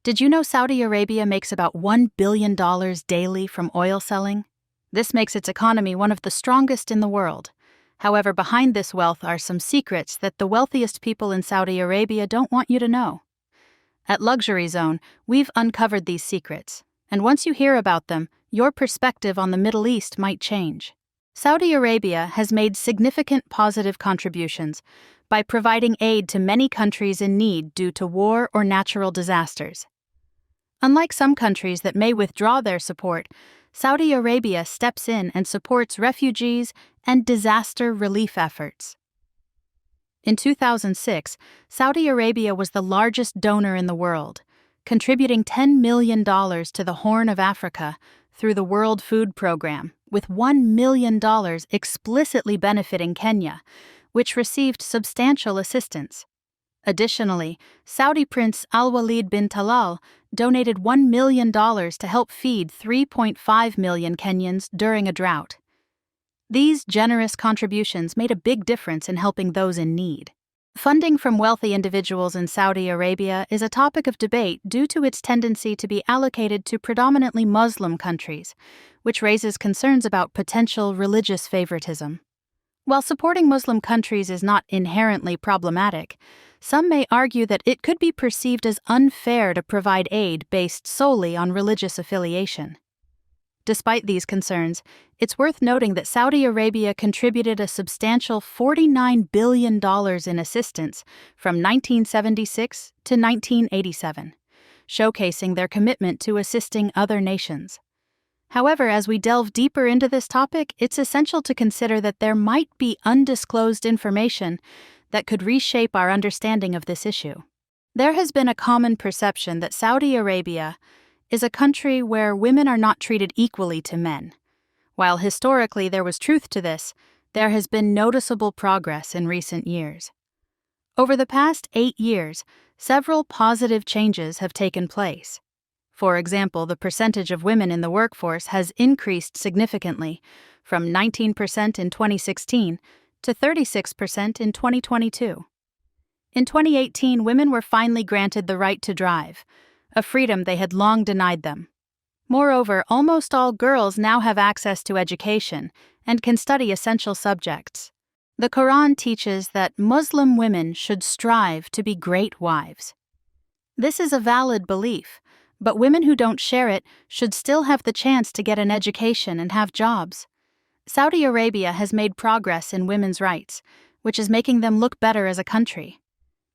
Did you know Saudi Arabia makes about $1 billion daily from oil selling? This makes its economy one of the strongest in the world. However, behind this wealth are some secrets that the wealthiest people in Saudi Arabia don't want you to know. At Luxury Zone, we've uncovered these secrets, and once you hear about them, your perspective on the Middle East might change. Saudi Arabia has made significant positive contributions by providing aid to many countries in need due to war or natural disasters. Unlike some countries that may withdraw their support, Saudi Arabia steps in and supports refugees and disaster relief efforts. In 2006, Saudi Arabia was the largest donor in the world, contributing $10 million to the Horn of Africa through the World Food Program, with $1 million explicitly benefiting Kenya, which received substantial assistance. Additionally, Saudi Prince Al-Walid bin Talal donated $1 million to help feed 3.5 million Kenyans during a drought. These generous contributions made a big difference in helping those in need. Funding from wealthy individuals in Saudi Arabia is a topic of debate due to its tendency to be allocated to predominantly Muslim countries, which raises concerns about potential religious favoritism. While supporting Muslim countries is not inherently problematic, some may argue that it could be perceived as unfair to provide aid based solely on religious affiliation. Despite these concerns, it's worth noting that Saudi Arabia contributed a substantial $49 billion in assistance from 1976 to 1987, showcasing their commitment to assisting other nations. However, as we delve deeper into this topic, it's essential to consider that there might be undisclosed information that could reshape our understanding of this issue. There has been a common perception that Saudi Arabia is a country where women are not treated equally to men. While historically there was truth to this, there has been noticeable progress in recent years. Over the past 8 years, several positive changes have taken place. For example, the percentage of women in the workforce has increased significantly, from 19% in 2016 to 36% in 2022. In 2018, women were finally granted the right to drive, a freedom they had long denied them. Moreover, almost all girls now have access to education and can study essential subjects. The Quran teaches that Muslim women should strive to be great wives. This is a valid belief, but women who don't share it should still have the chance to get an education and have jobs. Saudi Arabia has made progress in women's rights, which is making them look better as a country.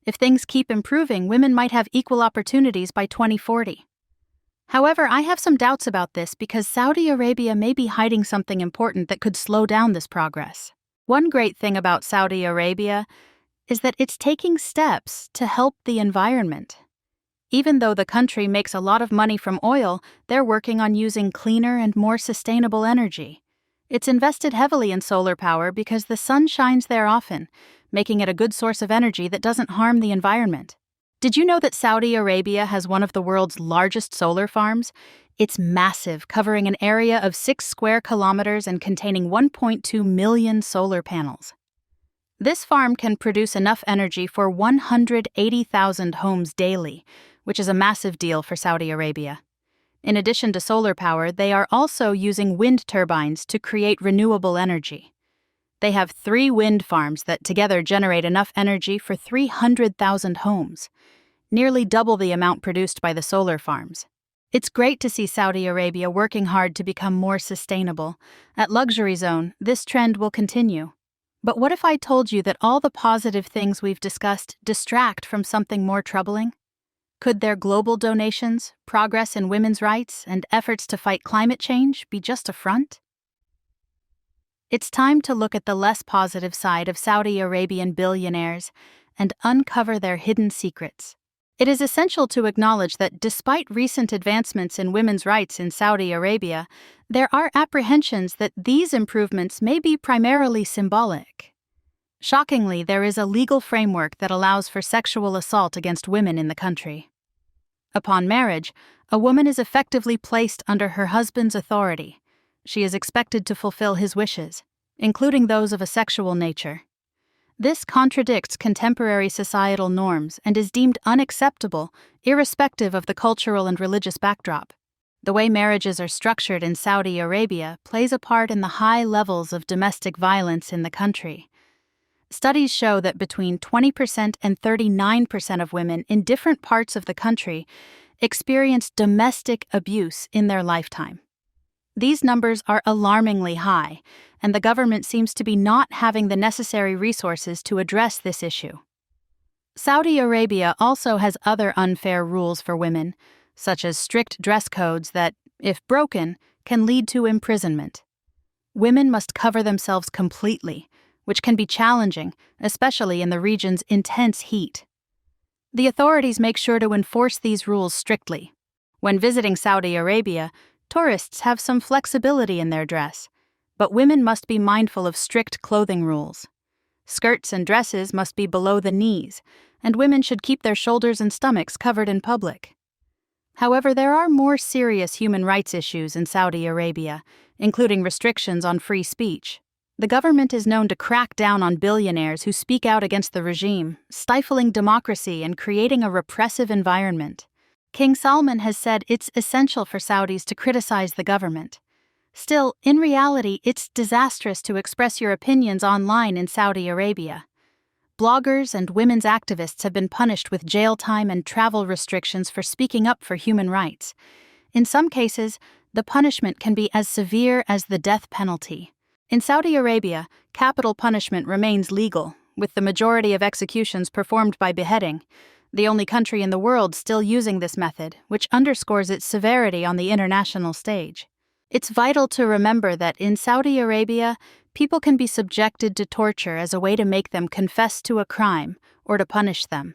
If things keep improving, women might have equal opportunities by 2040. However, I have some doubts about this because Saudi Arabia may be hiding something important that could slow down this progress. One great thing about Saudi Arabia is that it's taking steps to help the environment. Even though the country makes a lot of money from oil, they're working on using cleaner and more sustainable energy. It's invested heavily in solar power because the sun shines there often, making it a good source of energy that doesn't harm the environment. Did you know that Saudi Arabia has one of the world's largest solar farms? It's massive, covering an area of 6 square kilometers and containing 1.2 million solar panels. This farm can produce enough energy for 180,000 homes daily, which is a massive deal for Saudi Arabia. In addition to solar power, they are also using wind turbines to create renewable energy. They have 3 wind farms that together generate enough energy for 300,000 homes, nearly double the amount produced by the solar farms. It's great to see Saudi Arabia working hard to become more sustainable. At Luxury Zone, this trend will continue. But what if I told you that all the positive things we've discussed distract from something more troubling? Could their global donations, progress in women's rights, and efforts to fight climate change be just a front? It's time to look at the less positive side of Saudi Arabian billionaires and uncover their hidden secrets. It is essential to acknowledge that despite recent advancements in women's rights in Saudi Arabia, there are apprehensions that these improvements may be primarily symbolic. Shockingly, there is a legal framework that allows for sexual assault against women in the country. Upon marriage, a woman is effectively placed under her husband's authority. She is expected to fulfill his wishes, including those of a sexual nature. This contradicts contemporary societal norms and is deemed unacceptable, irrespective of the cultural and religious backdrop. The way marriages are structured in Saudi Arabia plays a part in the high levels of domestic violence in the country. Studies show that between 20% and 39% of women in different parts of the country experience domestic abuse in their lifetime. These numbers are alarmingly high, and the government seems to be not having the necessary resources to address this issue. Saudi Arabia also has other unfair rules for women, such as strict dress codes that, if broken, can lead to imprisonment. Women must cover themselves completely, which can be challenging, especially in the region's intense heat. The authorities make sure to enforce these rules strictly. When visiting Saudi Arabia, tourists have some flexibility in their dress, but women must be mindful of strict clothing rules. Skirts and dresses must be below the knees, and women should keep their shoulders and stomachs covered in public. However, there are more serious human rights issues in Saudi Arabia, including restrictions on free speech. The government is known to crack down on billionaires who speak out against the regime, stifling democracy and creating a repressive environment. King Salman has said it's essential for Saudis to criticize the government. Still, in reality, it's disastrous to express your opinions online in Saudi Arabia. Bloggers and women's activists have been punished with jail time and travel restrictions for speaking up for human rights. In some cases, the punishment can be as severe as the death penalty. In Saudi Arabia, capital punishment remains legal, with the majority of executions performed by beheading, the only country in the world still using this method, which underscores its severity on the international stage. It's vital to remember that in Saudi Arabia, people can be subjected to torture as a way to make them confess to a crime or to punish them.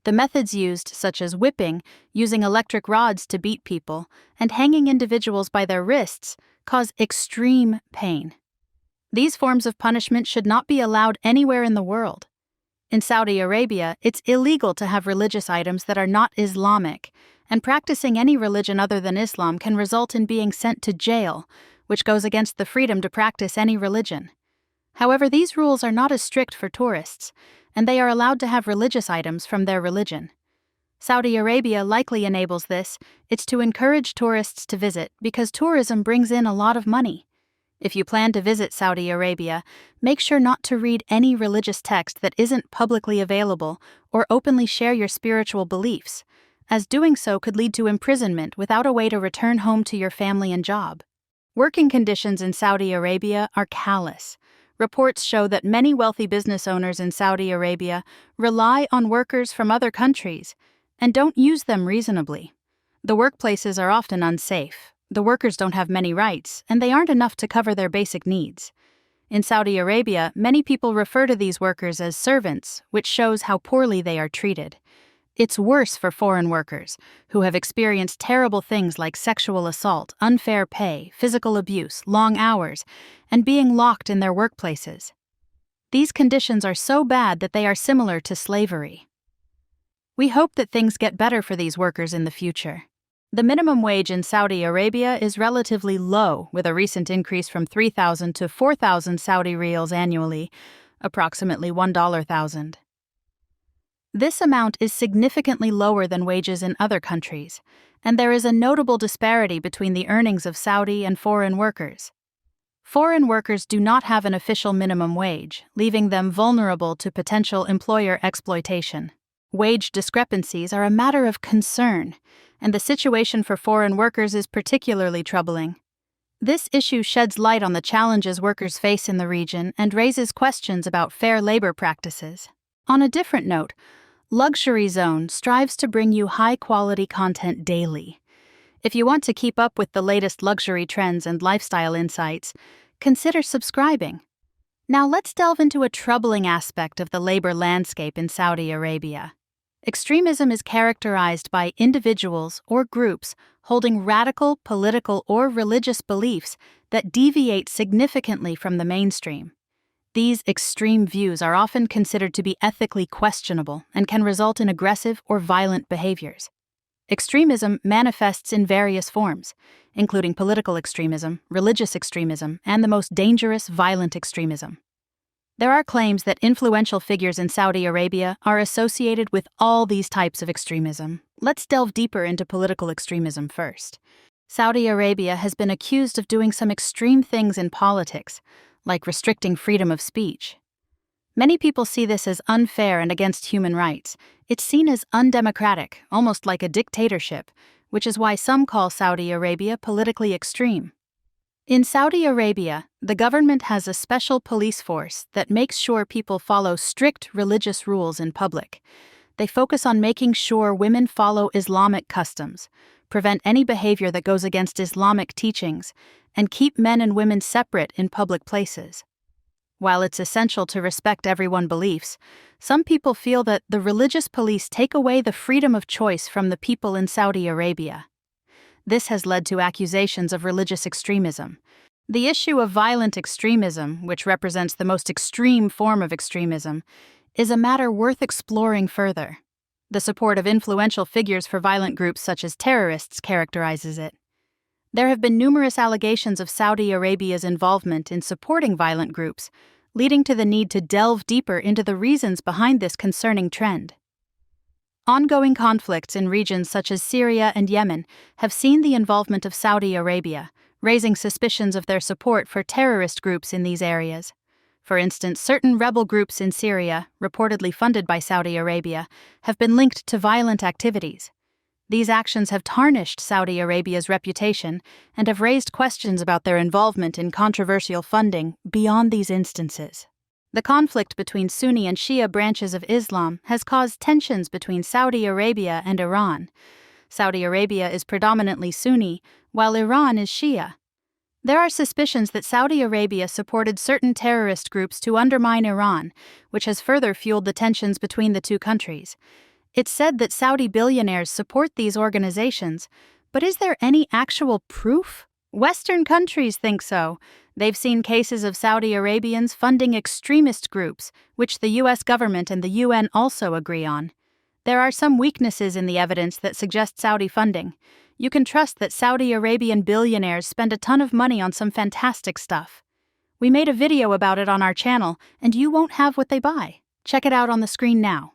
The methods used, such as whipping, using electric rods to beat people, and hanging individuals by their wrists, cause extreme pain. These forms of punishment should not be allowed anywhere in the world. In Saudi Arabia, it's illegal to have religious items that are not Islamic, and practicing any religion other than Islam can result in being sent to jail, which goes against the freedom to practice any religion. However, these rules are not as strict for tourists, and they are allowed to have religious items from their religion. Saudi Arabia likely enables this. It's to encourage tourists to visit because tourism brings in a lot of money. If you plan to visit Saudi Arabia, make sure not to read any religious text that isn't publicly available or openly share your spiritual beliefs, as doing so could lead to imprisonment without a way to return home to your family and job. Working conditions in Saudi Arabia are callous. Reports show that many wealthy business owners in Saudi Arabia rely on workers from other countries and don't use them reasonably. The workplaces are often unsafe. The workers don't have many rights, and they aren't enough to cover their basic needs. In Saudi Arabia, many people refer to these workers as servants, which shows how poorly they are treated. It's worse for foreign workers, who have experienced terrible things like sexual assault, unfair pay, physical abuse, long hours, and being locked in their workplaces. These conditions are so bad that they are similar to slavery. We hope that things get better for these workers in the future. The minimum wage in Saudi Arabia is relatively low, with a recent increase from 3,000 to 4,000 Saudi riyals annually, approximately $1,000. This amount is significantly lower than wages in other countries, and there is a notable disparity between the earnings of Saudi and foreign workers. Foreign workers do not have an official minimum wage, leaving them vulnerable to potential employer exploitation. Wage discrepancies are a matter of concern, and the situation for foreign workers is particularly troubling. This issue sheds light on the challenges workers face in the region and raises questions about fair labor practices. On a different note, Luxury Zone strives to bring you high-quality content daily. If you want to keep up with the latest luxury trends and lifestyle insights, consider subscribing. Now let's delve into a troubling aspect of the labor landscape in Saudi Arabia. Extremism is characterized by individuals or groups holding radical political or religious beliefs that deviate significantly from the mainstream. These extreme views are often considered to be ethically questionable and can result in aggressive or violent behaviors. Extremism manifests in various forms, including political extremism, religious extremism, and the most dangerous, violent extremism. There are claims that influential figures in Saudi Arabia are associated with all these types of extremism. Let's delve deeper into political extremism first. Saudi Arabia has been accused of doing some extreme things in politics, like restricting freedom of speech. Many people see this as unfair and against human rights. It's seen as undemocratic, almost like a dictatorship, which is why some call Saudi Arabia politically extreme. In Saudi Arabia, the government has a special police force that makes sure people follow strict religious rules in public. They focus on making sure women follow Islamic customs, prevent any behavior that goes against Islamic teachings, and keep men and women separate in public places. While it's essential to respect everyone's beliefs, some people feel that the religious police take away the freedom of choice from the people in Saudi Arabia. This has led to accusations of religious extremism. The issue of violent extremism, which represents the most extreme form of extremism, is a matter worth exploring further. The support of influential figures for violent groups such as terrorists characterizes it. There have been numerous allegations of Saudi Arabia's involvement in supporting violent groups, leading to the need to delve deeper into the reasons behind this concerning trend. Ongoing conflicts in regions such as Syria and Yemen have seen the involvement of Saudi Arabia, raising suspicions of their support for terrorist groups in these areas. For instance, certain rebel groups in Syria, reportedly funded by Saudi Arabia, have been linked to violent activities. These actions have tarnished Saudi Arabia's reputation and have raised questions about their involvement in controversial funding beyond these instances. The conflict between Sunni and Shia branches of Islam has caused tensions between Saudi Arabia and Iran. Saudi Arabia is predominantly Sunni, while Iran is Shia. There are suspicions that Saudi Arabia supported certain terrorist groups to undermine Iran, which has further fueled the tensions between the two countries. It's said that Saudi billionaires support these organizations, but is there any actual proof? Western countries think so. They've seen cases of Saudi Arabians funding extremist groups, which the U.S. government and the UN also agree on. There are some weaknesses in the evidence that suggest Saudi funding. You can trust that Saudi Arabian billionaires spend a ton of money on some fantastic stuff. We made a video about it on our channel, and you won't have what they buy. Check it out on the screen now.